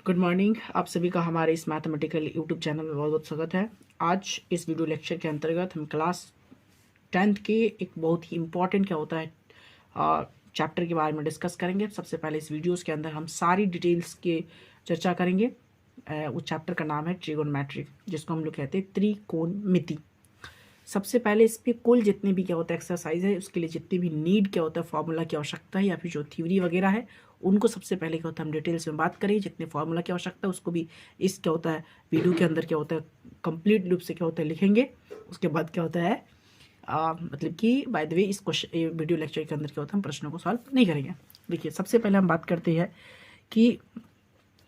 Good morning. आप सभी का हमारे इस मैथमेटिकल यूट्यूब चैनल में बहुत बहुत स्वागत है। आज इस वीडियो लेक्चर के अंतर्गत हम क्लास 10th के एक बहुत ही इम्पॉर्टेंट क्या होता है चैप्टर के बारे में डिस्कस करेंगे। सबसे पहले इस वीडियोस के अंदर हम सारी डिटेल्स के चर्चा करेंगे। उस चैप्टर का नाम है ट्रिगोनोमेट्री, जिसको हम लोग कहते हैं त्रिकोणमिति। सबसे पहले इस पर कुल जितने भी क्या होता है एक्सरसाइज है, उसके लिए जितने भी नीड क्या होता है, फार्मूला की आवश्यकता है या फिर जो थ्योरी वगैरह है, उनको सबसे पहले क्या होता है हम डिटेल्स में बात करें। जितने फार्मूला की आवश्यकता है उसको भी इस क्या होता है वीडियो के अंदर क्या होता है कंप्लीट रूप से क्या होता है लिखेंगे। उसके बाद क्या होता है मतलब कि बाय द वे इस क्वेश्चन वीडियो लेक्चर के अंदर क्या होता है हम प्रश्नों को सॉल्व नहीं करेंगे। देखिए, सबसे पहले हम बात करते हैं कि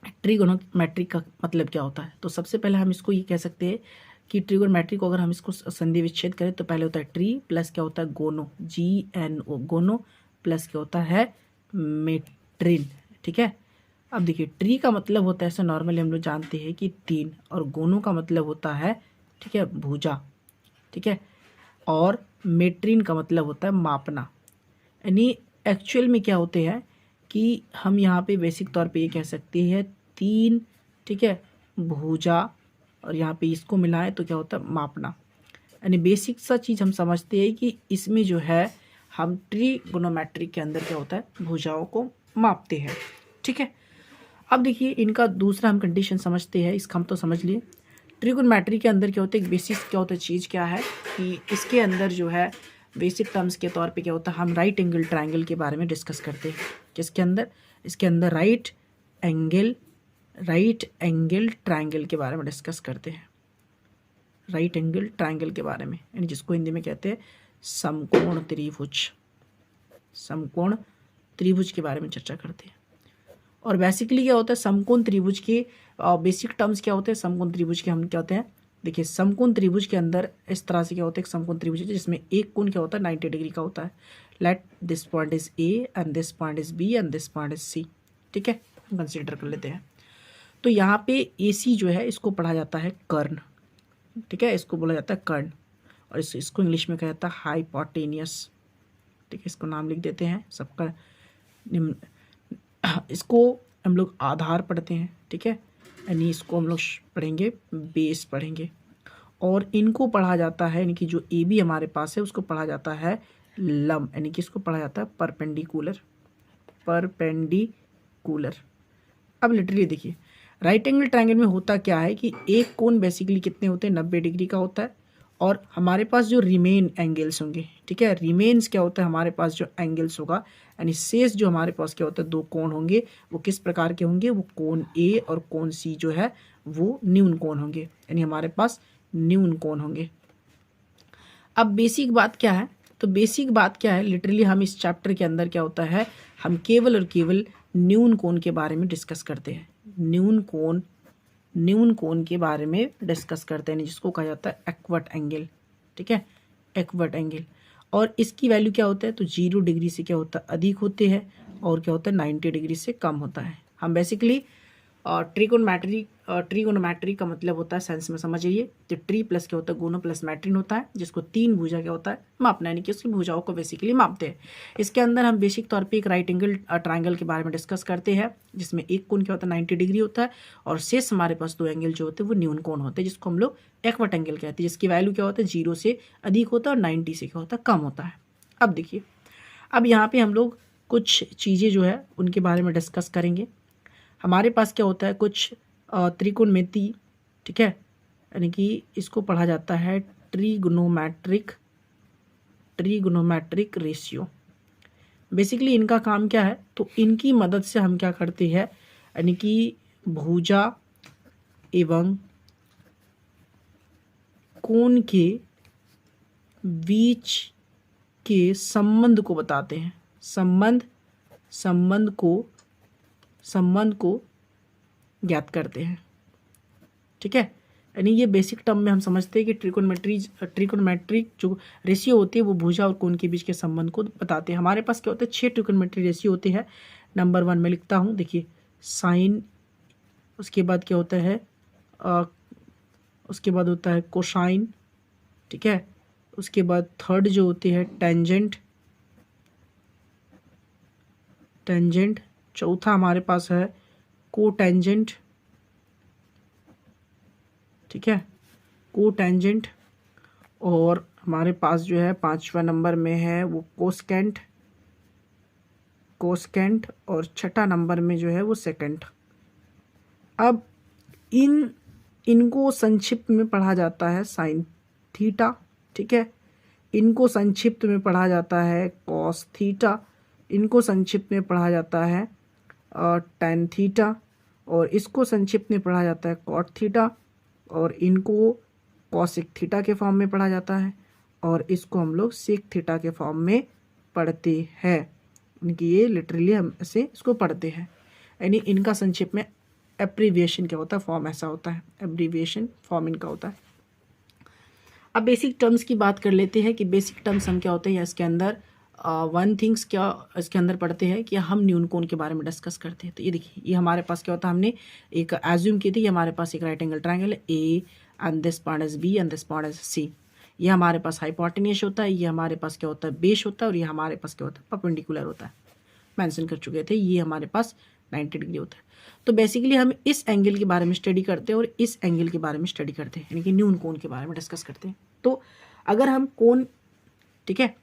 ट्रिगोनोमेट्री का मतलब क्या होता है। तो सबसे पहले हम इसको ये कह सकते हैं कि ट्रिगोनोमेट्री को अगर हम इसको संधि विच्छेद करें तो पहले होता है ट्री प्लस क्या होता है गोनो, GNO, गोनो प्लस क्या होता है मेट्रिन। ठीक है, अब देखिए ट्री का मतलब होता है, ऐसे नॉर्मली हम लोग जानते हैं कि 3, और गोनो का मतलब होता है ठीक है भुजा। ठीक है, और मेट्रिन का मतलब होता है मापना। यानी एक्चुअल में क्या होते हैं कि हम यहाँ पे बेसिक तौर पे ये कह सकते हैं 3 ठीक है भुजा, और यहाँ पे इसको मिलाएं तो क्या होता है मापना। यानी बेसिक सा चीज़ हम समझते हैं कि इसमें जो है हम ट्रिगोनोमेट्री के अंदर क्या होता है भुजाओं को मापते हैं। ठीक है, अब देखिए इनका दूसरा हम कंडीशन समझते हैं। इसका हम तो समझ लिए ट्रिगोनोमेट्री के अंदर क्या होता है, एक बेसिक क्या होता है चीज़ क्या है कि इसके अंदर जो है बेसिक टर्म्स के तौर पे क्या होता है हम राइट एंगल ट्रायंगल के बारे में डिस्कस करते हैं। किसके अंदर? इसके अंदर राइट एंगल ट्रायंगल के बारे में डिस्कस करते हैं। राइट एंगल ट्रायंगल के बारे में, यानी जिसको हिंदी में कहते हैं समकोण त्रिभुज। समकोण त्रिभुज के बारे में चर्चा करते हैं। और बेसिकली क्या होता है समकोण त्रिभुज के बेसिक टर्म्स क्या होते हैं। समकोण त्रिभुज के हम क्या होते हैं, देखिए समकोण त्रिभुज के अंदर इस तरह से क्या होता है, एक समकोण त्रिभुज है जिसमें एक कोण क्या होता है 90 डिग्री का होता है। Let this point is A and this point is B and this point is C. ठीक है, हम कंसिडर कर लेते हैं। तो यहाँ पे AC जो है इसको पढ़ा जाता है कर्ण। ठीक है, इसको बोला जाता है कर्ण, और इसको इंग्लिश में कहा जाता है हाइपोटेनियस। ठीक है, इसको नाम लिख देते हैं सबका। इसको हम लोग आधार पढ़ते हैं। ठीक है, यानी इसको हम लोग पढ़ेंगे बेस पढ़ेंगे। और इनको पढ़ा जाता है, यानी कि जो AB हमारे पास है उसको पढ़ा जाता है लंब, यानी कि इसको पढ़ा जाता है परपेंडिकुलर। अब लिटरली देखिए राइट एंगल ट्रायंगल में होता क्या है कि एक कोण बेसिकली कितने होते हैं 90 डिग्री का होता है, और हमारे पास जो रिमेन एंगल्स होंगे, ठीक है रिमेन्स क्या होता है हमारे पास जो एंगल्स होगा, यानी शेष जो हमारे पास क्या होता है 2 कोण होंगे, वो किस प्रकार के होंगे, वो कोण A और कोण C जो है वो न्यून कोण होंगे, यानी हमारे पास न्यून कोण होंगे। अब बेसिक बात क्या है, तो बेसिक बात क्या है लिटरली हम इस चैप्टर के अंदर क्या होता है हम केवल और केवल न्यून कोण के बारे में डिस्कस करते हैं। न्यून कोण के बारे में डिस्कस करते हैं, जिसको कहा जाता है एक्वर्ट एंगल। ठीक है, एक्वर्ट एंगल, और इसकी वैल्यू क्या होता है तो 0 डिग्री से क्या होता है अधिक होते हैं, और क्या होता है 90 डिग्री से कम होता है। हम बेसिकली ट्रिगोनोमेट्री का मतलब होता है साइंस में समझिए तो ट्री प्लस क्या होता है गोनो प्लस मैट्रिन होता है, जिसको 3 भुजा क्या होता है मापना, यानी कि उसकी भुजाओं को बेसिकली मापते हैं। इसके अंदर हम बेसिक तौर पे एक राइट एंगल ट्रायंगल के बारे में डिस्कस करते हैं, जिसमें एक कोण क्या होता है 90 डिग्री होता है, और शेष हमारे पास 2 एंगल जो होते हैं वो न्यून कोण होते हैं, जिसको हम लोग एक्वर्ट एंगल कहते हैं, जिसकी वैल्यू क्या होता है 0 से अधिक होता है और 90 से क्या होता है कम होता है। अब देखिए, अब यहाँ पे हम लोग कुछ चीज़ें जो है उनके बारे में डिस्कस करेंगे। हमारे पास क्या होता है कुछ त्रिकोणमिति। ठीक है, यानी कि इसको पढ़ा जाता है ट्रिगोनोमेट्रिक रेशियो। बेसिकली इनका काम क्या है, तो इनकी मदद से हम क्या करते हैं, यानी कि भुजा एवं कोण के बीच के संबंध को बताते हैं। संबंध को ज्ञात करते हैं। ठीक है, यानी ये बेसिक टर्म में हम समझते हैं कि ट्रिकोनोमेट्रिक जो रेशियो होती है वो भुजा और कोण के बीच के संबंध को बताते हैं। हमारे पास क्या होता है 6 ट्रिकोनोमेट्रिक रेशियो होते हैं। नंबर 1 में लिखता हूँ, देखिए साइन, उसके बाद क्या होता है उसके बाद होता है कोसाइन। ठीक है, उसके बाद थर्ड जो होती है टेंजेंट। चौथा हमारे पास है कोटेंजेंट। ठीक है, को टेंजेंट, और हमारे पास जो है 5वां नंबर में है वो कोस्केंट, और छठा नंबर में जो है वो सेकेंट। अब इनको संक्षिप्त में पढ़ा जाता है साइन थीटा, ठीक है, इनको संक्षिप्त में पढ़ा जाता है कॉस थीटा, इनको संक्षिप्त में पढ़ा जाता है टेन थीटा, और इसको संक्षिप्त में पढ़ा जाता है कॉट थीटा, और इनको कॉसिक थीटा के फॉर्म में पढ़ा जाता है, और इसको हम लोग सेक थीटा के फॉर्म में पढ़ते हैं। इनकी ये लिटरली हम ऐसे इसको पढ़ते हैं, यानी इनका संक्षिप्त में एब्रीविएशन क्या होता है, फॉर्म ऐसा होता है, एब्रीविएशन फॉर्म इनका होता है। अब बेसिक टर्म्स की बात कर लेते हैं कि बेसिक टर्म्स हम क्या होते हैं इसके अंदर वन थिंग्स क्या इसके अंदर पढ़ते हैं कि हम न्यून कोण के बारे में डिस्कस करते हैं। तो ये देखिए, ये हमारे पास क्या होता है, हमने एक एज्यूम की थी, हमारे पास एक राइट एंगल ट्रायंगल है A and this point is B and this point is C. ये हमारे पास हाइपोटेन्यूस होता है, ये हमारे पास क्या होता है बेस होता है, और ये हमारे पास क्या होता है परपेंडिकुलर होता है। मेंशन कर चुके थे, ये हमारे पास 90 डिग्री होता है। तो बेसिकली हम इस एंगल के बारे में स्टडी करते हैं और इस एंगल के बारे में स्टडी करते हैं, यानी कि न्यून कोण के बारे में डिस्कस करते हैं। तो अगर हम कोण, ठीक है,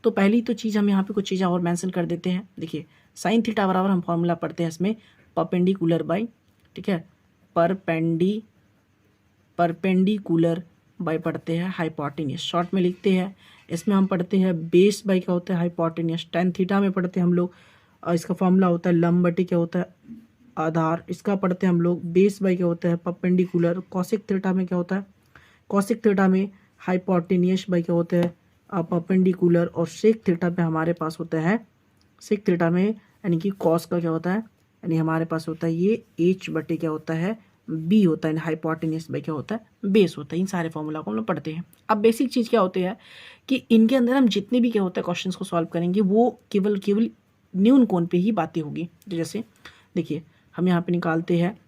तो पहली तो चीज़ हम यहाँ पे कुछ चीज़ें और मेंशन कर देते हैं। देखिए, साइन थीटा बराबर हम फॉर्मूला पढ़ते हैं इसमें परपेंडिकुलर बाई, ठीक है, परपेंडिकुलर बाई पढ़ते हैं हाइपोटेन्यूस, शॉर्ट में लिखते हैं। इसमें हम पढ़ते हैं बेस बाई क्या होता है हाइपोटेन्यूस, टेन थीटा में पढ़ते हैं हम लोग, इसका फॉर्मूला होता है लंब बटे क्या होता है आधार, इसका पढ़ते हैं हम लोग बेस बाई क्या होता है परपेंडिकुलर। कॉसिक थीटा में क्या होता है, कॉसिक थीटा में हाइपोटेन्यूस बाई क्या होता है परपेंडिकुलर, और सेक थीटा पे हमारे पास होता है, सेक थीटा में यानी कि कॉस का क्या होता है, यानी हमारे पास होता है ये एच बटे क्या होता है बी होता है, हाइपोटेन्यूस बाई क्या होता है बेस होता है। इन सारे फॉर्मूला को हम लोग पढ़ते हैं। अब बेसिक चीज़ क्या होती है कि इनके अंदर हम जितने भी क्या होता है क्वेश्चंस को सॉल्व करेंगे वो केवल न्यून कोण पे ही बातें होगी। तो जैसे देखिए, हम यहाँ पे निकालते हैं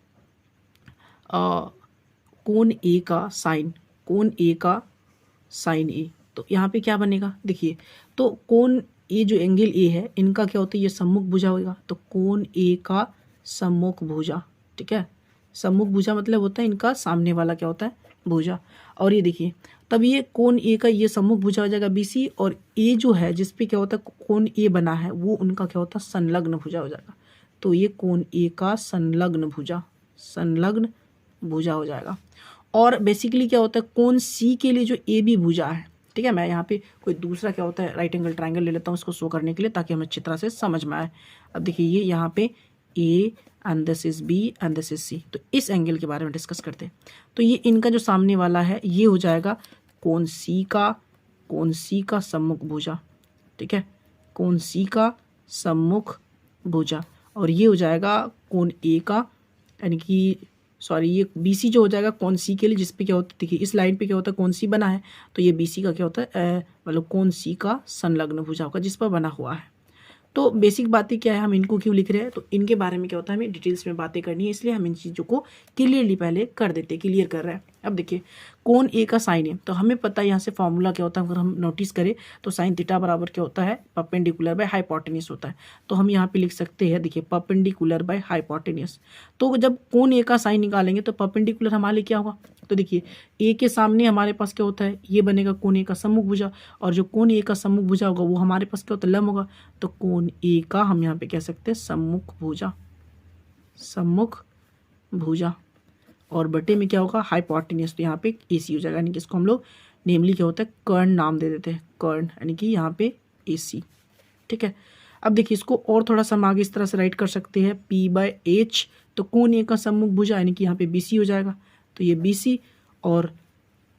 कोण ए का साइन, कोण ए का साइन ए, तो यहाँ पे क्या बनेगा, देखिए, तो कोण ए जो एंगल ए है इनका क्या होता है ये सम्मुख भुजा होगा, तो कोण ए का सम्मुख भुजा, ठीक है, सम्मुख भुजा मतलब होता है इनका सामने वाला क्या होता है भुजा। और ये देखिए, तब ये कोण ए का ये सम्मुख भुजा हो जाएगा BC, और ए जो है जिस पे क्या होता है कोण ए बना है वो उनका क्या होता है संलग्न भुजा हो जाएगा। तो ये कोण ए का संलग्न भुजा हो जाएगा। और बेसिकली क्या होता है कोण C के लिए जो AB भुजा है, ठीक है, मैं यहाँ पे कोई दूसरा क्या होता है राइट एंगल ट्रायंगल ले लेता हूँ इसको शो करने के लिए, ताकि हमें अच्छी तरह से समझ में आए। अब देखिए, ये यहाँ पे A and this is B and this is C, तो इस एंगल के बारे में डिस्कस करते हैं। तो ये इनका जो सामने वाला है ये हो जाएगा कोण C का सम्मुख भुजा, ठीक है, कोण C का सम्मुख भुजा, और ये हो जाएगा कोण A का, यानी कि सॉरी ये BC जो हो जाएगा कोण C के लिए, जिस पे क्या होता है देखिए इस लाइन पे क्या होता है कोण C बना है, तो ये BC का क्या होता है मतलब कोण C का संलग्न भुजा होगा जिस पर बना हुआ है। तो बेसिक बातें क्या है, हम इनको क्यों लिख रहे हैं, तो इनके बारे में क्या होता है हमें डिटेल्स में बातें करनी है, इसलिए हम इन चीज़ों को क्लियरली पहले कर देते हैं, क्लियर कर रहे हैं। अब देखिए, कोण ए का साइन है, तो हमें पता है यहाँ से फॉर्मूला क्या होता है, अगर हम नोटिस करें तो साइन थीटा बराबर क्या होता है परपेंडिकुलर बाय हाइपोटेन्यूस होता है। तो हम यहाँ पे लिख सकते हैं, देखिए, परपेंडिकुलर बाय हाइपोटेन्यूस। तो जब कोण ए का साइन निकालेंगे तो परपेंडिकुलर हमारे लिए क्या होगा, तो देखिए ए के सामने हमारे पास क्या होता है ये बनेगा कोण ए का सम्मुख भुजा, और जो कोण ए का सम्मुख भुजा होगा वो हमारे पास क्या होता है लंब होगा, तो कोण ए का हम यहाँ पे कह सकते हैं सम्मुख भुजा, और बटे में क्या होगा हाइपोटेन्यूस, तो यहाँ पे AC हो जाएगा, यानी कि इसको हम लोग नेमली क्या होता है कर्ण नाम दे देते हैं, कर्ण, यानी कि यहाँ पे AC, ठीक है। अब देखिए, इसको और थोड़ा सा हम आगे इस तरह से राइट कर सकते हैं P/H, तो कोण ए का सम्मुख भुजा यानी कि यहाँ पे BC हो जाएगा, तो ये BC, और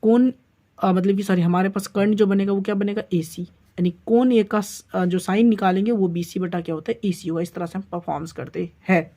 कोण मतलब कि सॉरी हमारे पास कर्ण जो बनेगा वो क्या बनेगा AC, यानी कोण ए का जो साइन निकालेंगे वो BC बटा क्या होता है AC होगा। इस तरह से हम परफॉर्म्स करते हैं।